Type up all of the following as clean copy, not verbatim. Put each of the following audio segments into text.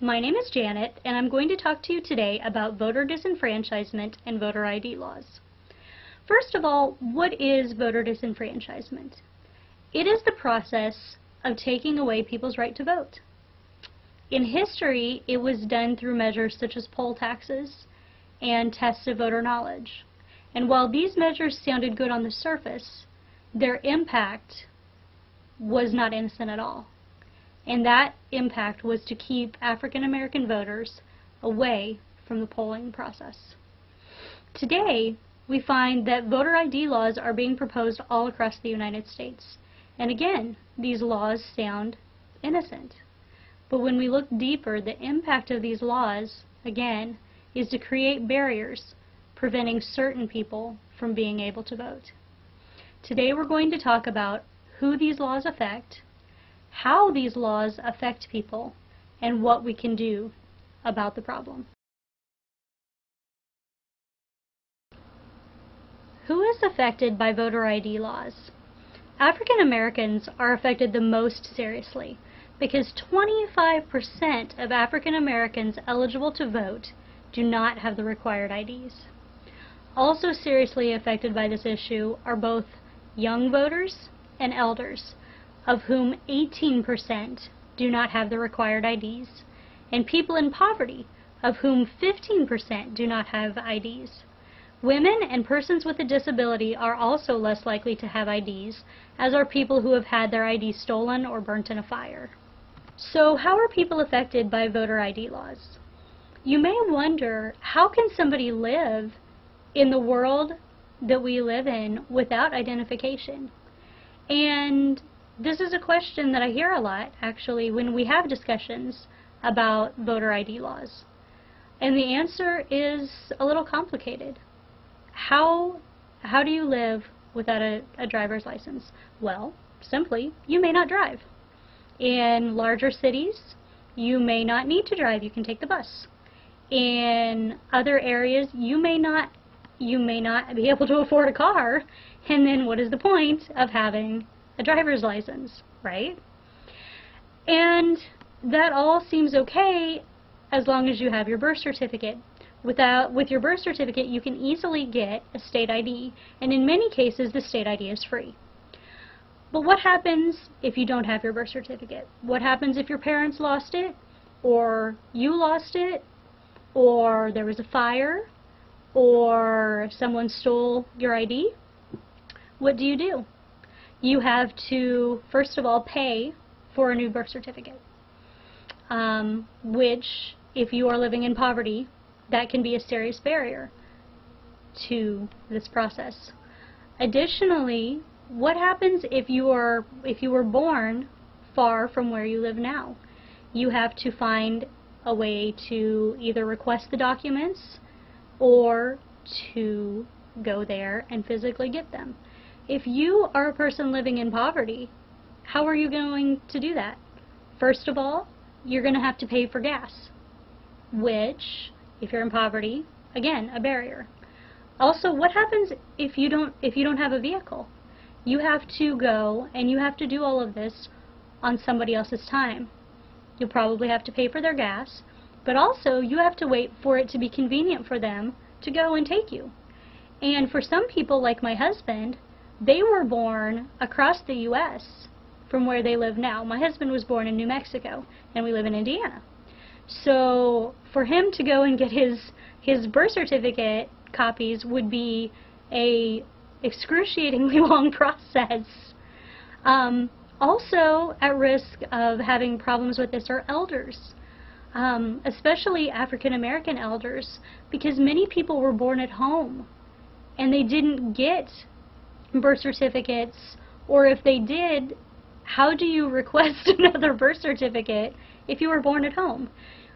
My name is Janet, and I'm going to talk to you today about voter disenfranchisement and voter ID laws. First of all, what is voter disenfranchisement? It is the process of taking away people's right to vote. In history, it was done through measures such as poll taxes and tests of voter knowledge. And while these measures sounded good on the surface, their impact was not innocent at all. And that impact was to keep African American voters away from the polling process. Today, we find that voter ID laws are being proposed all across the United States. And again, these laws sound innocent. But when we look deeper, the impact of these laws, again, is to create barriers preventing certain people from being able to vote. Today we're going to talk about who these laws affect, how these laws affect people, and what we can do about the problem. Who is affected by voter ID laws? African Americans are affected the most seriously because 25% of African Americans eligible to vote do not have the required IDs. Also seriously affected by this issue are both young voters and elders, of whom 18% do not have the required IDs, and people in poverty, of whom 15% do not have IDs. Women and persons with a disability are also less likely to have IDs, as are people who have had their IDs stolen or burnt in a fire. So how are people affected by voter ID laws? You may wonder, how can somebody live in the world that we live in without identification? And this is a question that I hear a lot, actually, when we have discussions about voter ID laws. And the answer is a little complicated. How do you live without a driver's license? Well, simply, you may not drive. In larger cities, you may not need to drive. You can take the bus. In other areas, you may not be able to afford a car, and then what is the point of having a driver's license, right? And that all seems okay as long as you have your birth certificate. With your birth certificate, you can easily get a state ID, and in many cases, the state ID is free. But what happens if you don't have your birth certificate? What happens if your parents lost it, or you lost it, or there was a fire, or someone stole your ID? What do? You have to, first of all, pay for a new birth certificate, which, if you are living in poverty, that can be a serious barrier to this process. Additionally, what happens if you were born far from where you live now? You have to find a way to either request the documents or to go there and physically get them. If you are a person living in poverty, how are you going to do that? First of all, you're going to have to pay for gas, which, if you're in poverty, again, a barrier. Also, what happens if you don't have a vehicle? You have to go and you have to do all of this on somebody else's time. You'll probably have to pay for their gas, but also you have to wait for it to be convenient for them to go and take you. And for some people, like my husband, they were born across the U.S. from where they live now. My husband was born in New Mexico, and we live in Indiana. So for him to go and get his birth certificate copies would be a excruciatingly long process. Also at risk of having problems with this are elders, especially African American elders, because many people were born at home and they didn't get birth certificates, or if they did, how do you request another birth certificate if you were born at home?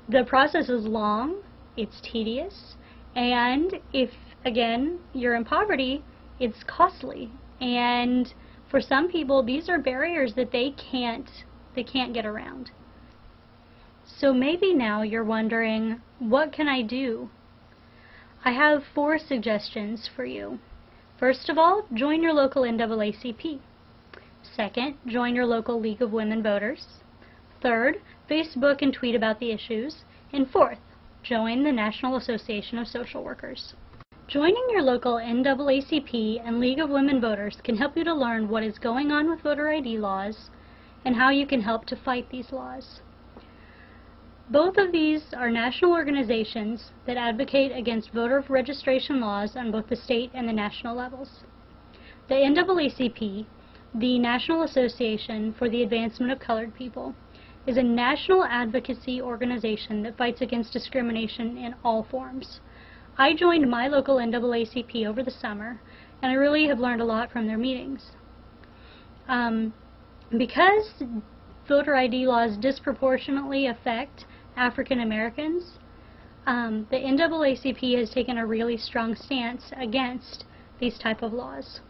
The process is long, it's tedious, and if, again, you're in poverty, it's costly. And for some people, these are barriers that they can't get around. So maybe now you're wondering, what can I do? I have 4 suggestions for you. First of all, join your local NAACP. Second, join your local League of Women Voters. Third, Facebook and tweet about the issues. And fourth, join the National Association of Social Workers. Joining your local NAACP and League of Women Voters can help you to learn what is going on with voter ID laws and how you can help to fight these laws. Both of these are national organizations that advocate against voter registration laws on both the state and the national levels. The NAACP, the National Association for the Advancement of Colored People, is a national advocacy organization that fights against discrimination in all forms. I joined my local NAACP over the summer, and I really have learned a lot from their meetings. Because voter ID laws disproportionately affect African Americans, the NAACP has taken a really strong stance against these type of laws.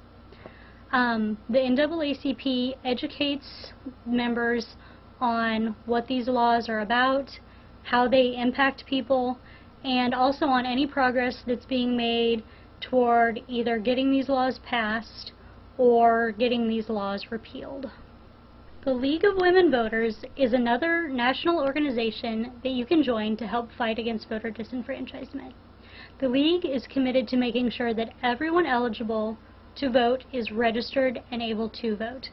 The NAACP educates members on what these laws are about, how they impact people, and also on any progress that's being made toward either getting these laws passed or getting these laws repealed. The League of Women Voters is another national organization that you can join to help fight against voter disenfranchisement. The League is committed to making sure that everyone eligible to vote is registered and able to vote.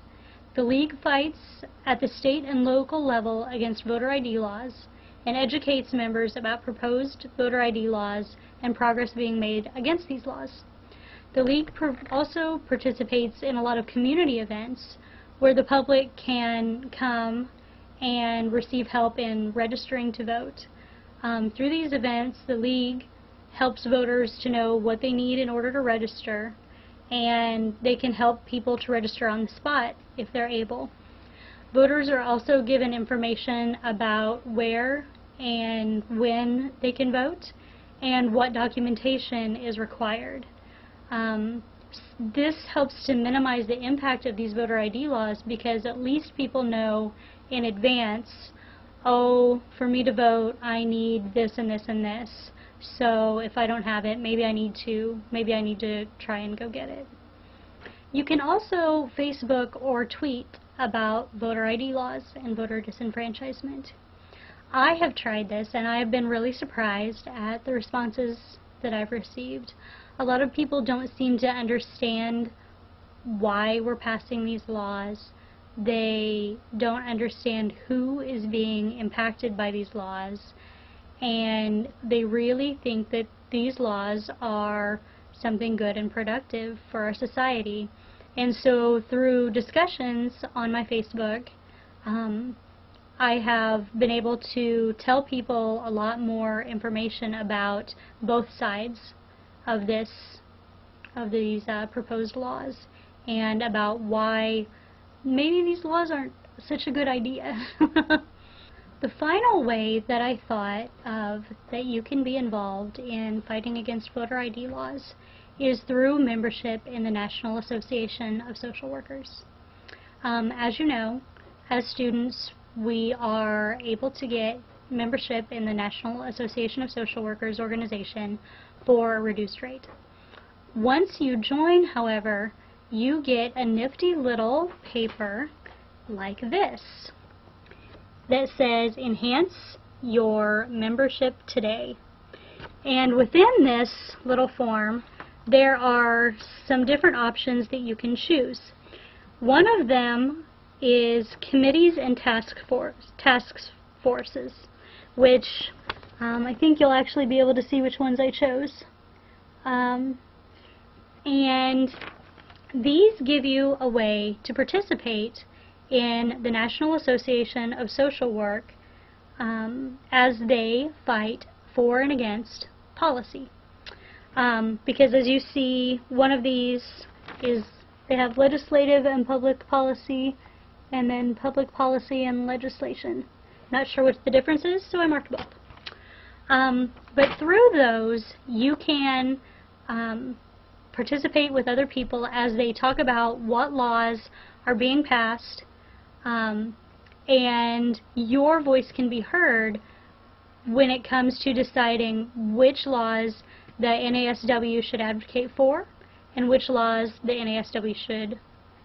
The League fights at the state and local level against voter ID laws and educates members about proposed voter ID laws and progress being made against these laws. The League also participates in a lot of community events where the public can come and receive help in registering to vote. Through these events, the League helps voters to know what they need in order to register, and they can help people to register on the spot if they're able. Voters are also given information about where and when they can vote and what documentation is required. This helps to minimize the impact of these voter ID laws because at least people know in advance, oh, for me to vote, I need this and this and this. So if I don't have it, maybe I need to try and go get it. You can also Facebook or tweet about voter ID laws and voter disenfranchisement. I have tried this and I have been really surprised at the responses that I've received. A lot of people don't seem to understand why we're passing these laws. They don't understand who is being impacted by these laws, and they really think that these laws are something good and productive for our society. And so through discussions on my Facebook, I have been able to tell people a lot more information about both sides of these proposed laws, and about why maybe these laws aren't such a good idea. The final way that I thought of that you can be involved in fighting against voter ID laws is through membership in the National Association of Social Workers. As you know, as students, we are able to get membership in the National Association of Social Workers organization for a reduced rate. Once you join, however, you get a nifty little paper like this that says, "Enhance your membership today." And within this little form, there are some different options that you can choose. One of them is committees and task forces, which I think you'll actually be able to see which ones I chose. And these give you a way to participate in the National Association of Social Work as they fight for and against policy. Because as you see, one of these is, they have legislative and public policy, and then public policy and legislation. Not sure what the difference is, so I marked both. But through those, you can participate with other people as they talk about what laws are being passed, and your voice can be heard when it comes to deciding which laws the NASW should advocate for and which laws the NASW should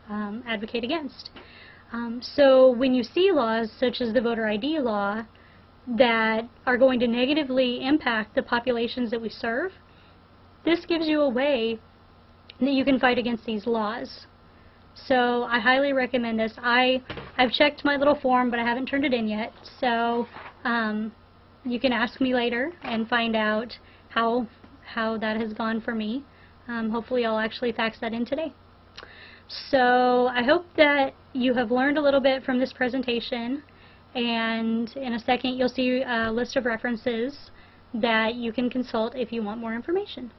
advocate against. So when you see laws such as the voter ID law that are going to negatively impact the populations that we serve, this gives you a way that you can fight against these laws. So I highly recommend this. I've checked my little form, but I haven't turned it in yet. So you can ask me later and find out how that has gone for me. Hopefully I'll actually fax that in today. So I hope that you have learned a little bit from this presentation, and in a second you'll see a list of references that you can consult if you want more information.